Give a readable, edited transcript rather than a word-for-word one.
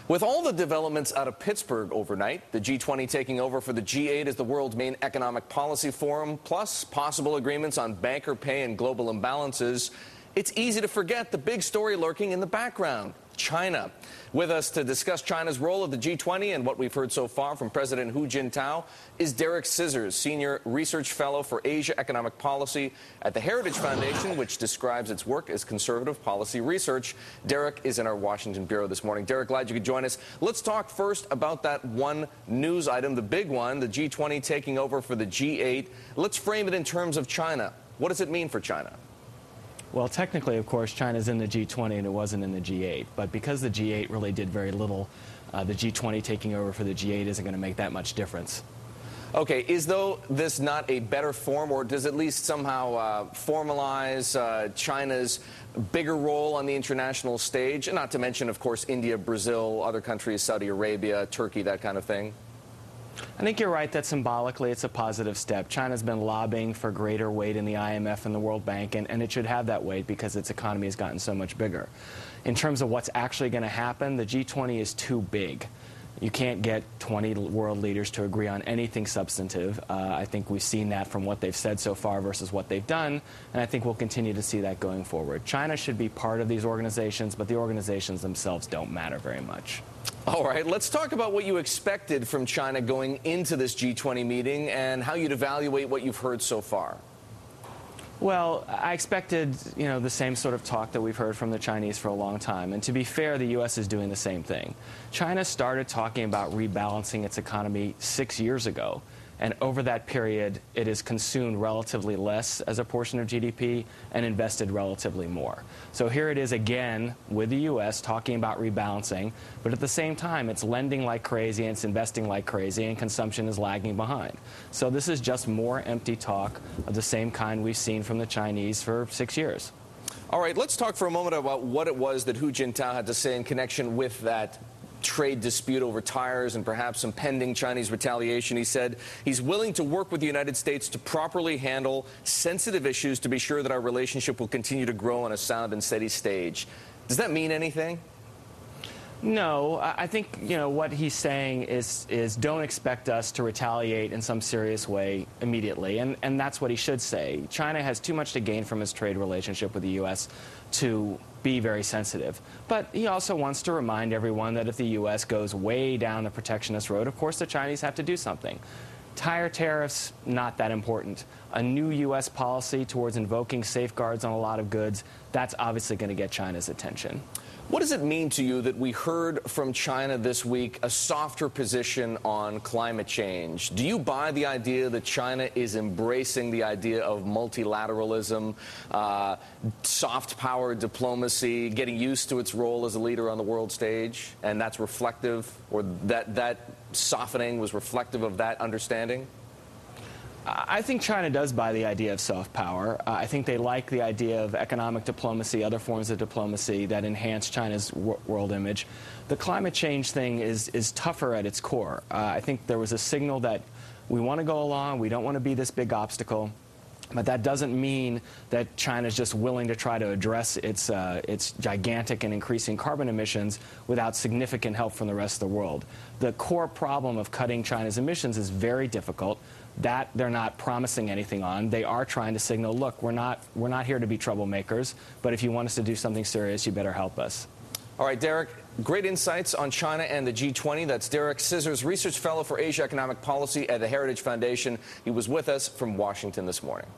With all the developments out of Pittsburgh overnight, the G20 taking over for the G8 as the world's main economic policy forum, plus possible agreements on banker pay and global imbalances, it's easy to forget the big story lurking in the background: China. With us to discuss China's role at the G20 and what we've heard so far from President Hu Jintao is Derek Scissors, Senior Research Fellow for Asia Economic Policy at the Heritage Foundation, which describes its work as conservative policy research. Derek is in our Washington bureau this morning. Derek, glad you could join us. Let's talk first about that one news item, the big one, the G20 taking over for the G8. Let's frame it in terms of China. What does it mean for China? Well, technically, of course, China's in the G20 and it wasn't in the G8. But because the G8 really did very little, the G20 taking over for the G8 isn't going to make that much difference. Okay, is though this not a better form, or does it at least somehow formalize China's bigger role on the international stage? And not to mention, of course, India, Brazil, other countries, Saudi Arabia, Turkey, that kind of thing. I think you're right that symbolically it's a positive step. China's been lobbying for greater weight in the IMF and the World Bank, and it should have that weight because its economy has gotten so much bigger. In terms of what's actually going to happen, the G20 is too big. You can't get 20 world leaders to agree on anything substantive. I think we've seen that from what they've said so far versus what they've done, and I think we'll continue to see that going forward. China should be part of these organizations, but the organizations themselves don't matter very much. All right, let's talk about what you expected from China going into this G20 meeting and how you'd evaluate what you've heard so far. Well, I expected, the same sort of talk that we've heard from the Chinese for a long time. And to be fair, the U.S. is doing the same thing. China started talking about rebalancing its economy 6 years ago. And over that period, it has consumed relatively less as a portion of GDP and invested relatively more. So here it is again with the U.S. talking about rebalancing, but at the same time, it's lending like crazy and it's investing like crazy, and consumption is lagging behind. So this is just more empty talk of the same kind we've seen from the Chinese for 6 years. All right, let's talk for a moment about what it was that Hu Jintao had to say in connection with that trade dispute over tires and perhaps some pending Chinese retaliation. He said he's willing to work with the United States to properly handle sensitive issues to be sure that our relationship will continue to grow on a sound and steady stage. Does that mean anything? No, I think, what he's saying is don't expect us to retaliate in some serious way immediately, and that's what he should say. China has too much to gain from its trade relationship with the U.S. to be very sensitive. But he also wants to remind everyone that if the U.S. goes way down the protectionist road, of course the Chinese have to do something. Tire tariffs, not that important. A new U.S. policy towards invoking safeguards on a lot of goods, that's obviously going to get China's attention. What does it mean to you that we heard from China this week a softer position on climate change? Do you buy the idea that China is embracing the idea of multilateralism, soft power diplomacy, getting used to its role as a leader on the world stage, and that's reflective, or that softening was reflective of that understanding? I think China does buy the idea of soft power. I think they like the idea of economic diplomacy, other forms of diplomacy that enhance China's world image. The climate change thing is tougher at its core. I think there was a signal that we want to go along, we don't want to be this big obstacle. But that doesn't mean that China's just willing to try to address its gigantic and increasing carbon emissions without significant help from the rest of the world. The core problem of cutting China's emissions is very difficult. That they're not promising anything on. They are trying to signal, look, we're not here to be troublemakers, but if you want us to do something serious, you better help us. All right, Derek, great insights on China and the G20. That's Derek Scissors, Research Fellow for Asia Economic Policy at the Heritage Foundation. He was with us from Washington this morning.